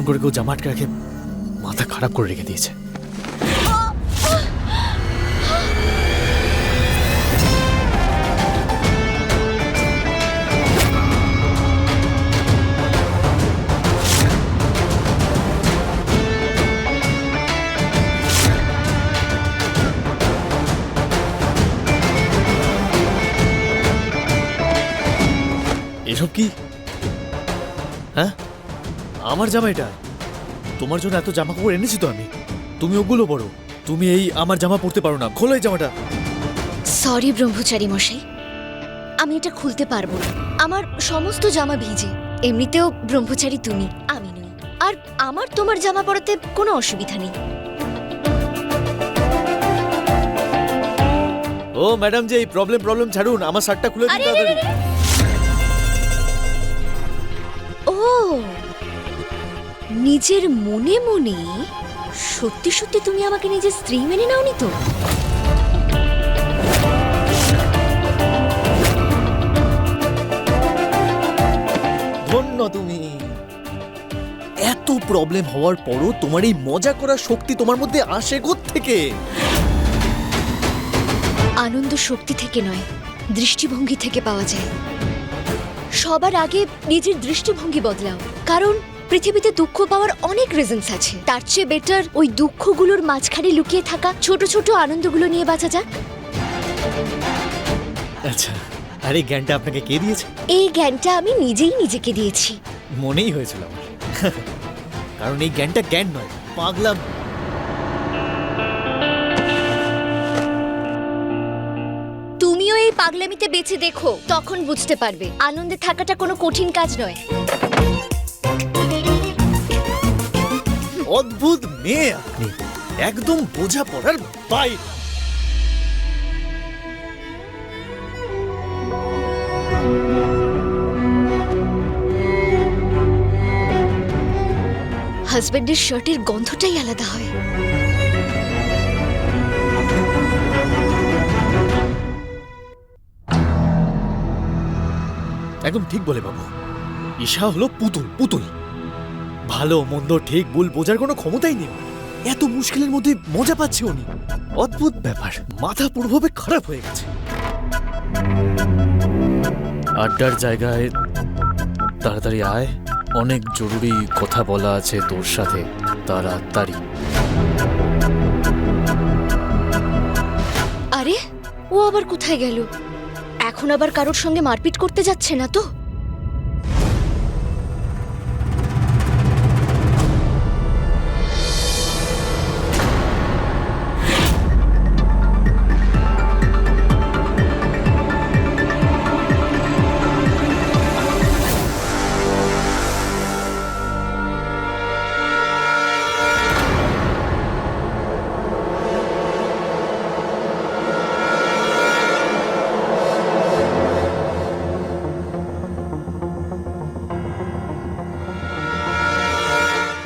করে কেউ জামা আটকে রাখে, মাথা খারাপ করে রেখে দিয়েছে। এসব কি? হ্যাঁ, আমার জামা এটা। তোমার জন্য এত জামা কাপড় এনেছি তো আমি, তুমি ওগুলো পরো। তুমি এই আমার জামা পরতে পারো না, খোলো এই জামাটা। সরি ব্রহ্মচারী মশাই, আমি এটা খুলতে পারবো না। আমার সমস্ত জামা ভিজে। এমনিতেও ব্রহ্মচারী তুমি, আমি নই। আর আমার তোমার জামা পরাতে কোনো অসুবিধা নেই। ও ম্যাডাম, যে এই প্রবলেম ছাড়ুন, আমার শার্টটা খুলে দিন তাড়াতাড়ি। ও, নিজের মনে মনে সত্যি সত্যি তুমি আমাকে নিজের স্ত্রী মেনে নাওনি তো? ধন্য তুমি। এত প্রবলেম হওয়ার পরও তোমার এই মজা করার শক্তি তোমার মধ্যে আসে কোত্থেকে? আনন্দ শক্তি থেকে নয়, দৃষ্টিভঙ্গি থেকে পাওয়া যায়। সবার আগে নিজের দৃষ্টিভঙ্গি বদলাও, কারণ পৃথিবীতে দুঃখ পাওয়ার অনেক রিজনস আছে। তার চেয়ে বেটার ওই দুঃখগুলোর মাঝখানে লুকিয়ে থাকা ছোট ছোট আনন্দগুলো নিয়ে বাঁচা যাক। আচ্ছা, আর এই জ্ঞানটা আপনাকে কে দিয়েছে? এই জ্ঞানটা আমি নিজেই নিজেকে দিয়েছি। মনেই হয়েছিল আমার। কারণ এই জ্ঞানটা জ্ঞান নয়, পাগলাম। তুমিও এই পাগলামিতে বেঁচে দেখো, তখন বুঝতে পারবে আনন্দে থাকাটা কোনো কঠিন কাজ নয়। অদ্ভুত মেয়ে আপনি, একদম বোঝা পড়ার বাইরে। হাজবেন্ডের শার্টের গন্ধটাই আলাদা হয়। একদম ঠিক বলে বাবু, ঈশা হলো পুতুল পুতুল। ভালো মন্দ ঠিক ভুল বোঝার কোনো ক্ষমতাই নেই। এত মুশকিলের মধ্যে মজা পাচ্ছে উনি। অদ্ভুত ব্যাপার, মাথা পুরোভাবে খারাপ হয়ে গেছে। আড্ডার জায়গায় তাড়াতাড়ি আয়, অনেক জরুরি কথা বলা আছে তোর সাথে, তাড়াতাড়ি। আরে, ও আবার কোথায় গেল? এখন আবার কারোর সঙ্গে মারপিট করতে যাচ্ছে না তো?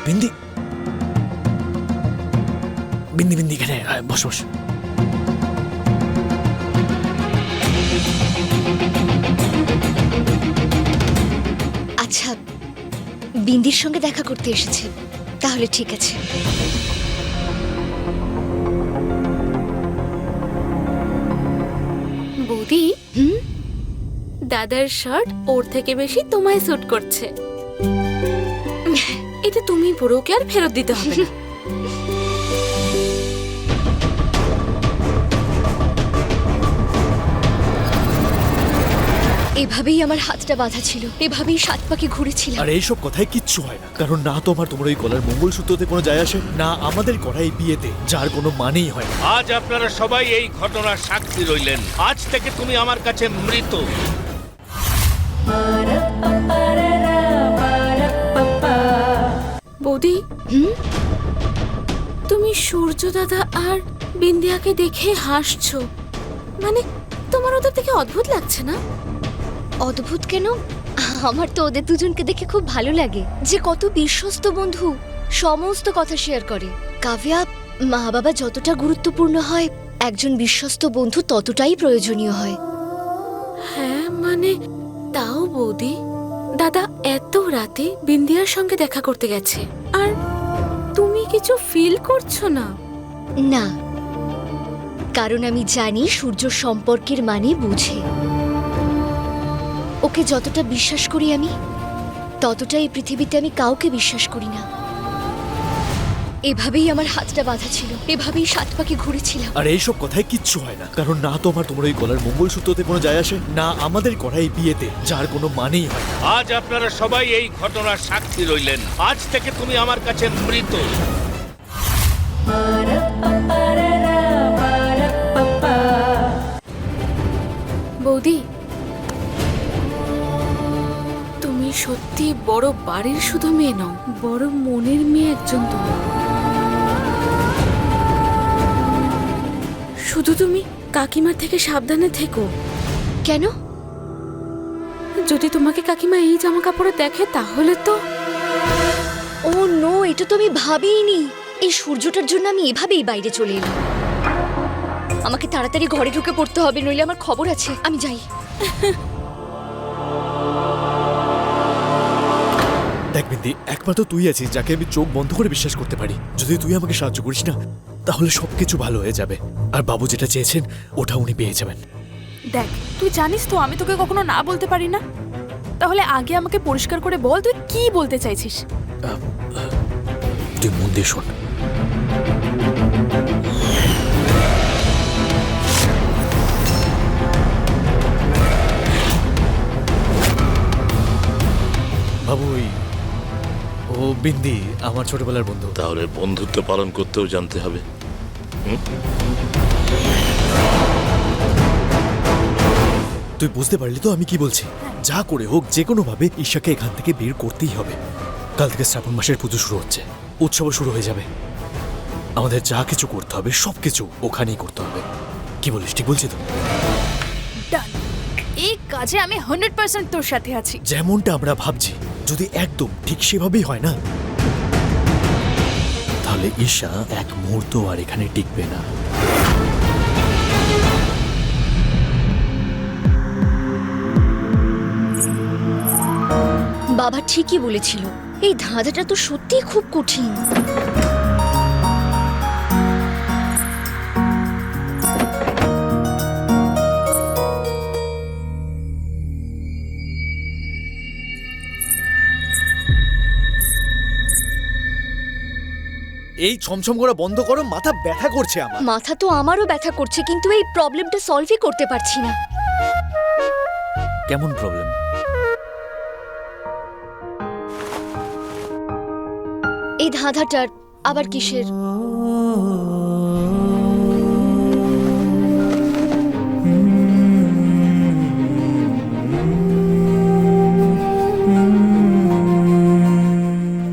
বিন্দি বিন্দি বিন্দি, এখানে বস বস। আচ্ছা, বিন্দির সঙ্গে দেখা করতে এসেছে, তাহলে ঠিক আছে। বৌদি, দাদার শার্ট ওর থেকে বেশি তোমায় স্যুট করছে। এটা তুমি পুরো, ওকে আর ফেরত দিতে হবে না। এভাবেই আমার হাতটা বাঁধা ছিল, এভাবেই সাত পাকে ঘুরেছিলাম। আর এইসব কথায় কিচ্ছু হয় না, কারণ না তোমার এই গলার মঙ্গলসূত্রতে কোনো যায় আসে না, আমাদের করা এই বিয়েতে, যার কোনো মানেই হয় না। আজ আপনারা সবাই এই ঘটনার সাক্ষী রইলেন। আজ থেকে তুমি আমার কাছে মৃত। বৌদি, তুমি সূর্য দাদা আর বিন্দিয়াকে দেখে হাসছো, মানে তোমার ওদের থেকে অদ্ভুত লাগছে না? অদ্ভুত কেন? আমার তো ওদের দুজনকে দেখে খুব ভালো লাগে, যে কত বিশ্বস্ত বন্ধু, সমস্ত কথা শেয়ার করে। কাভিয়া, মা বাবা যতটা গুরুত্বপূর্ণ হয়, একজন বিশ্বস্ত বন্ধু ততটাই প্রয়োজনীয় হয়। হ্যাঁ, মানে তাও বৌদি, দাদা এত রাতে বিন্দিয়ার সঙ্গে দেখা করতে গেছে, কিছু ফিল করছো না? না, কারণ আমি জানি সূর্য সম্পর্কের মানে বুঝে। ওকে যতটা বিশ্বাস করি আমি, ততটা এই পৃথিবীতে আমি কাউকে বিশ্বাস করি না। এভাবেই আমার হাতটা বাঁধা ছিল, এভাবেই 7 পাকে ঘুরেছিলাম। আর এইসব কথায় কিচ্ছু হয় না, কারণ না তোমার ওই গলার মঙ্গলসূত্রতে কোনো যায় আসে, না আমাদের করা এই বিয়েতে, যার কোনো মানেই হয় না। আজ আপনারা সবাই এই ঘটনার সাক্ষী রইলেন। আজ থেকে তুমি আমার কাছে মৃত। বৌদি, তুমি সত্যি বড় বাড়ির শুধু মেয়ে নও, বড় মনের মেয়ে একজন তুমি। শুধু তুমি কাকিমার থেকে সাবধানে থেকো। কেন? যদি তোমাকে কাকিমা এই জামা কাপড়ে দেখে তাহলে তো। ও নো, এটা তো আমি ভাবিইনি। এই সূর্যটার জন্য আমি এভাবেই বাইরে চলে এলাম। আমাকে তাড়াতাড়ি ঘরে ঢুকে পড়তে হবে, নইলে আমার খবর আছে। আমি যাই। দেখ বিন্দি, একমাত্র তুই আছিস যাকে আমি চোখ বন্ধ করে বিশ্বাস করতে পারি। যদি তুই আমাকে সাহায্য করিস না, তাহলে সবকিছু ভালো হয়ে যাবে। আর বাবু যেটা চেয়েছেন ওটা উনি পেয়ে যাবেন। দেখ, তুই জানিস তো আমি তোকে কখনো না বলতে পারি না। তাহলে আগে আমাকে পরিষ্কার করে বল তুই কি বলতে চাইছিস। তুই মন দিয়ে শোন। বাবু, ও বিন্দি আমার ছোটবেলার বন্ধু। তাহলে বন্ধুত্ব পালন করতেও জানতে হবে। তুই বুঝতে পারলি তো আমি কি বলছি? যা করে হোক যে কোনো ভাবে ঈশাকে এখান থেকে বের করতেই হবে। কাল থেকে শ্রাবণ মাসের পুজো শুরু হচ্ছে, উৎসবও শুরু হয়ে যাবে। আমাদের যা কিছু করতে হবে সবকিছু ওখানেই করতে হবে। কি বলিস, ঠিক বলছি তো? ডান, এই কাজে আমি 100% তোর সাথে আছি। যেমনটা আমরা ভাবছি যদি একদম ঠিক সেভাবেই হয় না, তাহলে ঈশা এক মুহূর্ত আর এখানে টিকবে না। বাবা ঠিকই বলেছিল, এই ধাঁধাটা তো সত্যিই খুব কঠিন। এই ছমছম করা বন্ধ করো, মাথা ব্যথা করছে আমার। মাথা তো আমারও ব্যথা করছে, কিন্তু এই প্রবলেমটা সলভই করতে পারছি না। কেমন প্রবলেম? এই ধাঁধাটার আবার কিসের?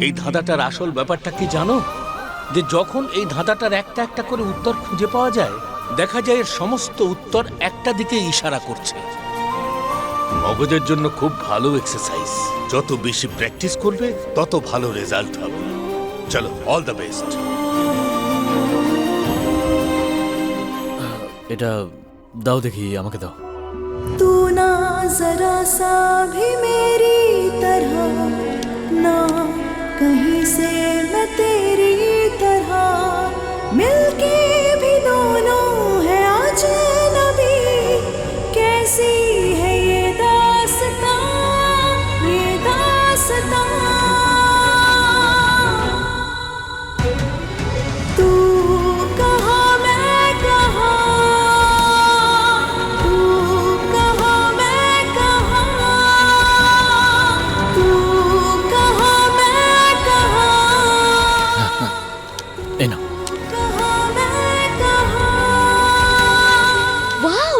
এই ধাঁধাটার আসল ব্যাপারটা কি জানো? যে যখন এই ধাঁধাটার একটা একটা করে উত্তর খুঁজে পাওয়া যায়, দেখা যায় এর সমস্ত উত্তর একটা দিকে ইশারা করছে। মগজের জন্য খুব ভালো এক্সারসাইজ। যত বেশি প্র্যাকটিস করবে তত ভালো রেজাল্ট হবে। চলো, অল দ্য বেস্ট। এটা দাও দেখি, আমাকে দাও। तू ना जरा सा भी मेरी तरह, ना कहीं से मैं तेरी तरह, मिलके भी दोनों है अजनबी। कैसी है ये दास्तां, ये दास्तां। तू कहाँ मैं कहाँ, तू कहाँ मैं कहाँ, तू कहाँ मैं कहाँ, এই নাও। कहाँ मैं कहाँ। ওয়াও!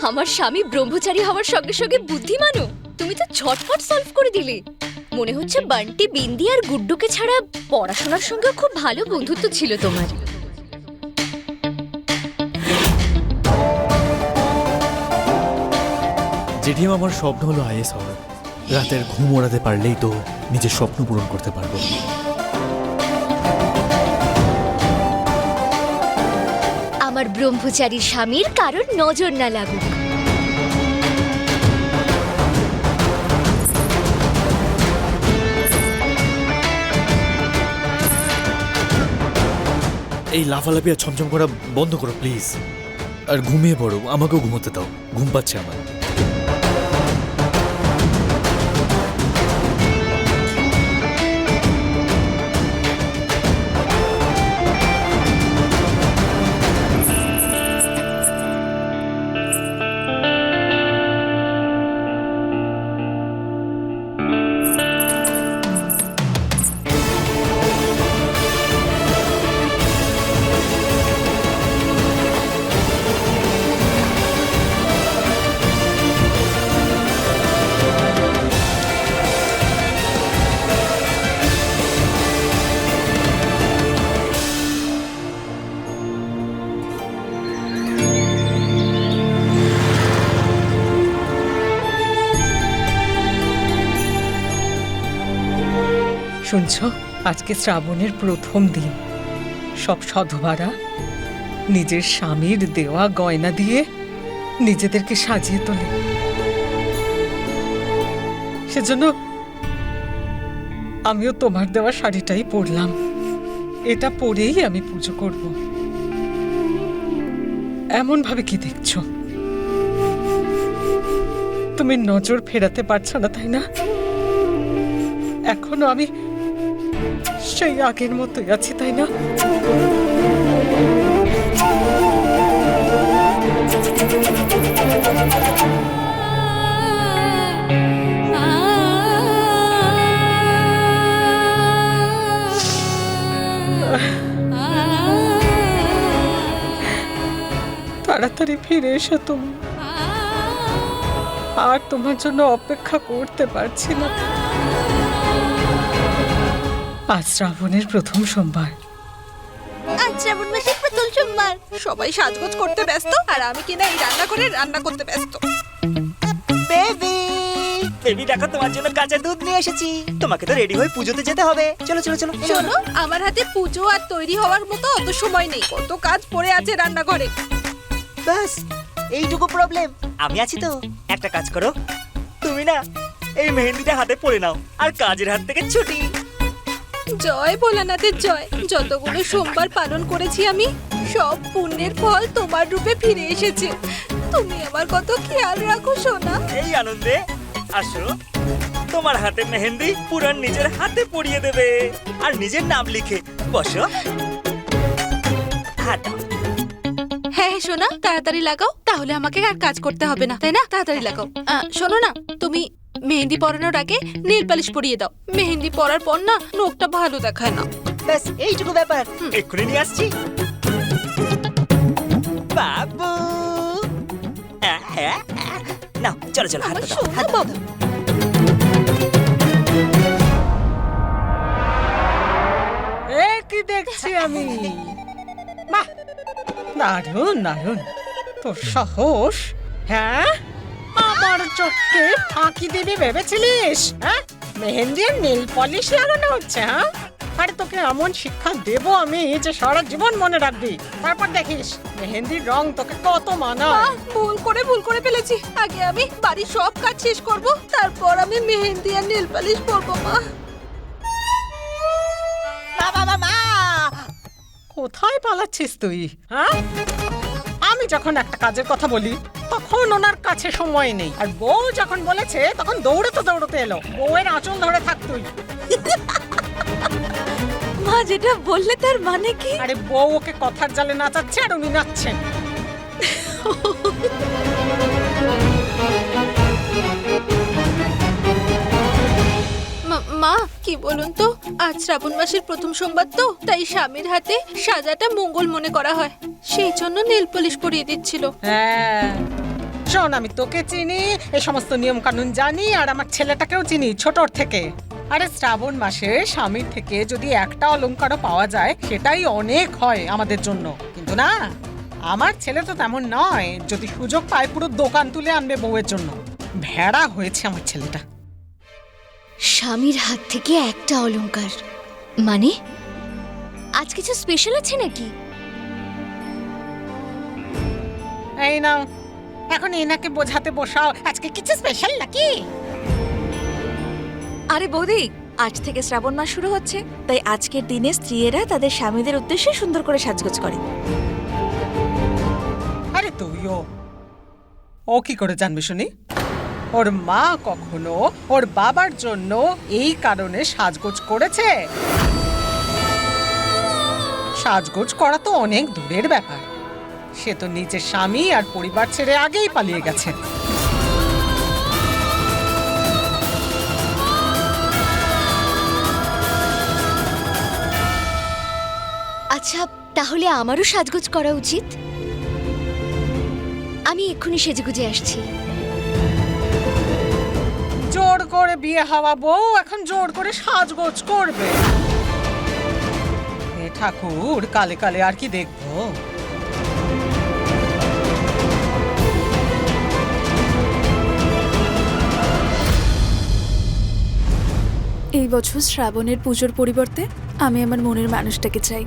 আমার স্বামী ব্রহ্মচারী হওয়ার সঙ্গে সঙ্গে বুদ্ধিমানও। তুমি তো ঝটফট সলভ করে দিলে। মনে হচ্ছে বান্টি, বিন্দি আর গুড্ডুকে ছাড়া পড়াশোনার সঙ্গে খুব ভালো বন্ধুত্ব ছিল তোমার। জেঠিমা, আমার স্বপ্ন হলো আইএস হওয়ার। রাতের ঘুম ওড়াতে পারলেই তো নিজের স্বপ্ন পূরণ করতে পারবো। আমার ব্রহ্মচারী স্বামীর কারোর নজর না লাগুক। এই লাফালাফি আর ছমছম করা বন্ধ করো প্লিজ। আর ঘুমিয়ে পড়ো, আমাকেও ঘুমোতে দাও, ঘুম পাচ্ছে আমার। শুনছ, আজকে শ্রাবণের প্রথম দিন। সব সধবারা নিজের স্বামীর দেওয়া গয়না দিয়ে নিজেদেরকে সাজিয়ে তোলে। সেজন্য আমিও তোমার দেওয়া শাড়িটাই পরলাম। এটা পরেই আমি পুজো করব। এমন ভাবে কি দেখছো? তুমি নজর ফেরাতে পারছো না, তাই না? এখনো আমি সেই আগের মতোই আছি, তাই না? তাড়াতাড়ি ফিরে এসো তুমি। আর তোমার জন্য অপেক্ষা করতে পারছি না। আজ শ্রাবণের প্রথম সোমবার। আজ শ্রাবণ মাসের প্রথম সোমবার। সবাই সাজগোজ করতে ব্যস্ত আর আমি কিনা এই রান্না করে রান্না করতে ব্যস্ত। বেবি বেবি দেখো, তোমার জন্য কাঁচা দুধ নিয়ে এসেছি। তোমাকে তো রেডি হয়ে পুজোতে যেতে হবে। চলো চলো চলো। শোনো, আমার হাতে পুজো আর তৈরি হওয়ার মতো অত সময় নেই। কত কাজ পড়ে আছে রান্নাঘরে। বাস এইটুকু প্রবলেম। আমি আছি তো। একটা কাজ করো, তুমি না এই মেহেন্দিটা হাতে পরে নাও আর কাজের হাত থেকে ছুটি। জয় ভোলানাথের জয়। যতগুলো সোমবার পালন করেছি আমি, সব পুণ্যের ফল তোমার রূপে ফিরে এসেছে। তুমি আমার কত খেয়াল রাখো সোনা। এই আনন্দে আসো, তোমার হাতে মেহেন্দি পুরান নিজের হাতে পরিয়ে দেবে আর নিজের নাম লিখে বসো। হাত দাও। হ্যাঁ সোনা, তাড়াতাড়ি লাগাও, তাহলে আমাকে আর কাজ করতে হবে না, তাই না? তাড়াতাড়ি লাগাও। শোনো না, তুমি মেহেন্দি পরানোর আগে নেল পালিশ পরিয়ে দাও। মেহেন্দি পরার পর না নখটা ভালো দেখায় না। ব্যাস এইটুকু ব্যাপার। এক্ষুনি নিয়ে আসছি। বাবু হ্যাঁ, নাও চলো চলো, হাত দাও, হাত দাও। এ কি দেখছি আমি? বাহ, দারুণ দারুণ তোর সাহস। হ্যাঁ, আমার চোখকে ফাঁকি দিবি ভেবেছিলিস? হ্যাঁ, মেহেন্দি আর নেল পলিশ লাগানো হচ্ছে। হ্যাঁ, আরে তোকে এমন শিক্ষা দেব আমি যে সারা জীবন মনে রাখবি। তারপর দেখিস মেহেন্দির রং তোকে কত মানায়। ভুল করে ফেলেছি। আগে আমি বাড়ির সব কাজ শেষ করব, তারপর আমি মেহেন্দি আর নেল পালিশ পরবো। মা, কোথায় পালাচ্ছিস তুই? হ্যাঁ, আমি যখন একটা কাজের কথা বলি তখন ওনার কাছে সময় নেই, আর বউ যখন বলেছে তখন দৌড়তে এলো। বউয়ের আঁচল ধরে থাক তুই। মা যেটা বললে তার মানে কি? আরে বউ ওকে কথার জালে নাচাচ্ছে আর উনি নাচছেন। মা কি বলুন তো, আজ শ্রাবণ মাসের প্রথম সোমবার তো, তাই স্বামীর হাতে সাজাটা মঙ্গল মনে করা হয়, সেই জন্য নেল পলিশ পরিয়ে দিচ্ছিল। হ্যাঁ শোন, আমি তোকে চিনি, এই সমস্ত নিয়ম কানুন জানি, আর আমার ছেলেটাকেও চিনি ছোটর থেকে। আরে শ্রাবণ মাসে স্বামীর থেকে যদি একটা অলংকারও পাওয়া যায় সেটাই অনেক হয় আমাদের জন্য। কিন্তু না, আমার ছেলে তো তেমন নয়। যদি সুযোগ পায় পুরো দোকান তুলে আনবে বউয়ের জন্য। ভেড়া হয়েছে আমার ছেলেটা। স্বামীর হাত থেকে একটা অলংকার মানে আজ কিছু স্পেশাল আছে নাকি? এই নাও, এখন এনাকে বোঝাতে বসাও আজকে কিছু স্পেশাল নাকি। আরে বৌদি, আজ থেকে শ্রাবণ মাস শুরু হচ্ছে, তাই আজকের দিনে স্ত্রীরা তাদের স্বামীদের উদ্দেশ্যে সুন্দর করে সাজগোজ করে। আরে তুইও, ও কি করে জানবি শুনি? ওর মা কখনো ওর বাবার জন্য এই কারণে সাজগোজ করেছে? সাজগোজ করা তো অনেক দূরের ব্যাপার, সে তো নিজের স্বামী আর পরিবার ছেড়ে আগেই পালিয়ে গেছে। আচ্ছা, তাহলে আমারও সাজগোজ করা উচিত? আমি এক্ষুনি সেজেগুজে আসছি। জোর করে বিয়ে হওয়া বউ এখন জোর করে সাজগোজ করবে? হে ঠাকুর, কালে কালে আর কি দেখবো? এই বছর শ্রাবণের পুজোর পরিবর্তে আমি আমার মনের মানুষটাকে চাই।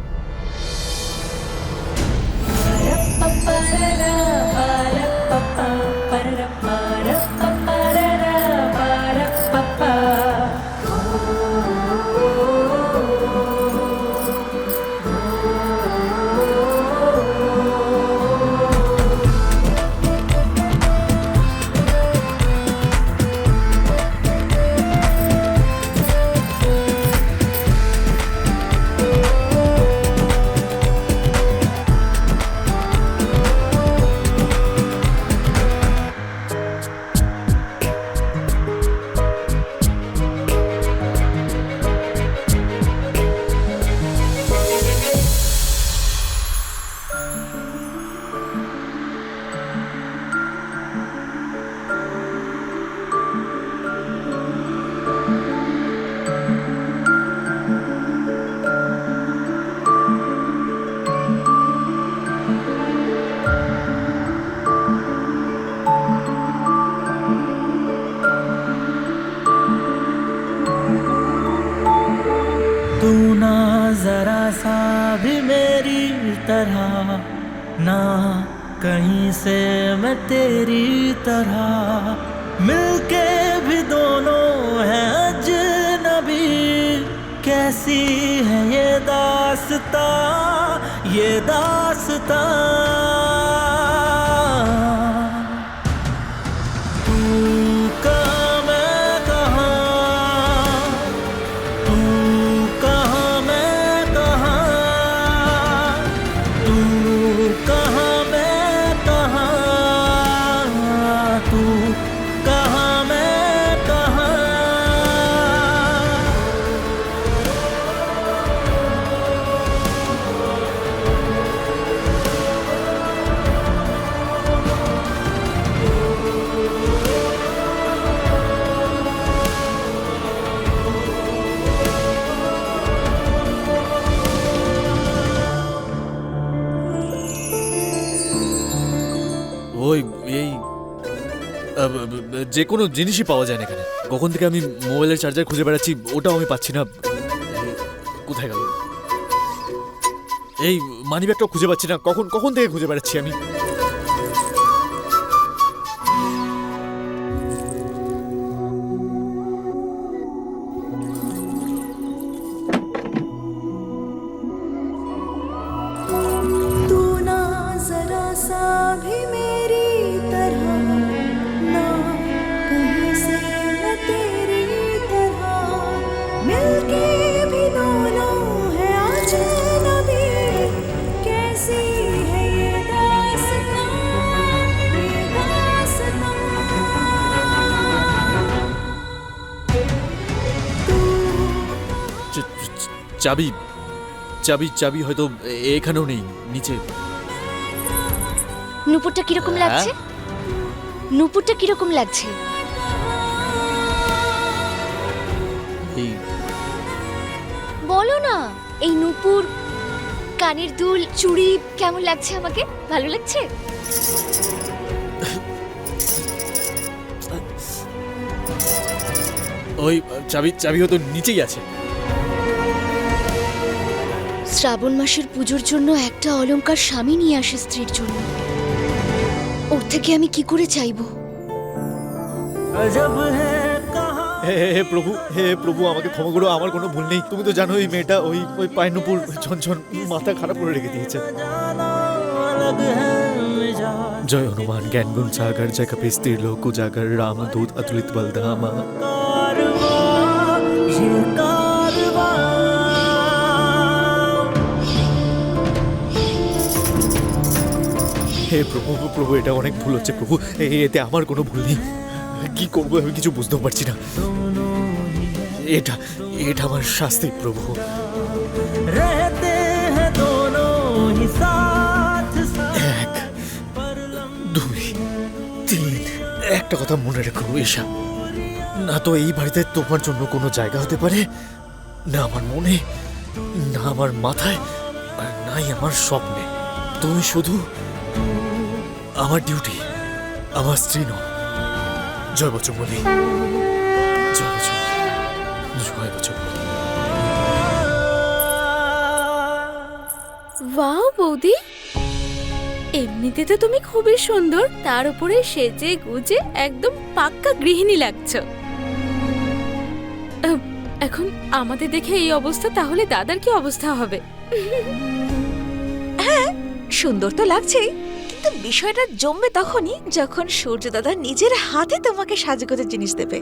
तू ना जरा सा भी मेरी तरह, ना कहीं से मैं तेरी तरह, मिलके भी दोनों हैं अजनबी। कैसी है ये दास्तां, ये दास्तां। तू कहाँ मैं कहाँ, तू कहाँ मैं कहाँ, तू कहाँ मैं कहाँ, तू कहाँ मैं कहाँ। ওই এই যে কোনো জিনিসই পাওয়া যায় না এখানে। কখন থেকে আমি মোবাইলের চার্জার খুঁজে বেড়াচ্ছি, ওটাও আমি পাচ্ছি না। কোথায় গেল? এই মানিব্যাগটাও খুঁজে পাচ্ছি না। কখন কখন থেকে খুঁজে বেড়াচ্ছি আমি। तू ना जरा सा भी मेरी तरह, ना कहीं से मैं तेरी तरह, मिलके भी दोनों हैं अजनबी। कैसी है ये दास्तां, ये दास्तां। চাবি চাবি চাবি হয়তো এখানেও নেই, নিচে। নুপুরটা কিরকম লাগছে? নুপুরটা কিরকম লাগছে? এই বলো না, এই নুপুর, কানের দুল, চুড়ি কেমন লাগছে আমাকে? ভালো লাগছে? ওই চাবি চাবি হয়তো নিচেই আছে। শ্রাবণ মাসের পুজোর জন্য একটা অলংকার স্বামী নিয়ে আসে স্ত্রীর জন্য, ওর থেকে আমি কি করে চাইবো? अजब है कहाँ হে প্রভু, হে প্রভু, আমাকে ক্ষমা করো, আমার কোনো ভুল নেই। তুমি তো জানো এই মেয়েটা ওই পাইনুপুর ঝনঝন মাথা খারাপ করে রেখে দিয়েছে। अलग है मिजाज জয় হনুমান জ্ঞান গুণ সাগর জয় কপিস্তির লোক উজাগর রাম দূত অতুলিত বলধামা। कारवां ये कारवां হে প্রভু, প্রভু, এটা অনেক ভুল হচ্ছে প্রভু, এতে আমার কোনো ভুল নেই। কি করবো আমি কিছু বুঝতেও পারছি না। এটা এটা আমার শাস্তি প্রভু। रहते हैं दोनों ही साथ साथ 1 2 3 একটা কথা মনে রেখো ঈশা, না তো এই বাড়িতে তোমার জন্য কোনো জায়গা হতে পারে, না আমার মনে, না আমার মাথায়, আর নাই আমার স্বপ্নে। তুমি শুধু আমার ডিউটি, আমার স্ত্রী নও। জয় বচনবলী, জয় বচনবলী, জয় বচনবলী। ওয়াও বৌদি, এমনিতে তো তুমি খুবই সুন্দর, তার উপরে সেজে গুজে একদম পাক্কা গৃহিণী লাগছো। এখন আমাদের দেখে এই অবস্থা, তাহলে দাদার কি অবস্থা হবে? সুন্দর তো লাগছেই, কিন্তু বিষয়টা জমবে তখনই যখন সূর্য দাদা নিজের হাতে তোমাকে সাজগোজের জিনিস দেবে।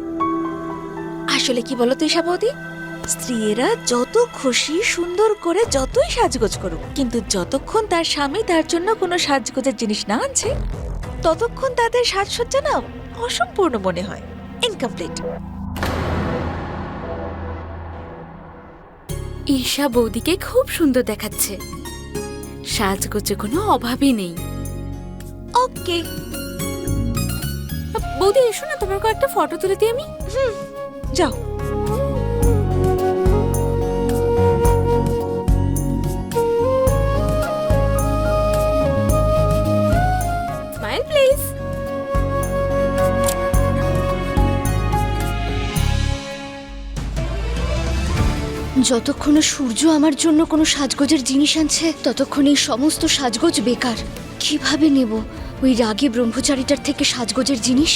আসলে কি বলো তো ঈশা বৌদি, স্ত্রীরা যত খুশি সুন্দর করে যতই সাজগোজ করুক, কিন্তু যতক্ষণ তার স্বামী তার জন্য কোনো সাজগোজের জিনিস না আনছে, ততক্ষণ তাদের সাজসজ্জা না অসম্পূর্ণ মনে হয়, ইনকমপ্লিট। ঈশা বৌদিকে খুব সুন্দর দেখাচ্ছে, সাজগোজে কোনো অভাবই নেই। ওকে বৌদি এসো না, তোমার কয়েকটা ফটো তুলে দিই আমি। যাও। Smile please. যতক্ষণ না সূর্য আমার জন্য কোনো সাজগোজের জিনিস আনছে, ততক্ষণ এই সমস্ত সাজগোজ বেকার। কিভাবে নেব ওই রাগী ব্রহ্মচারীটার থেকে সাজগোজের জিনিস?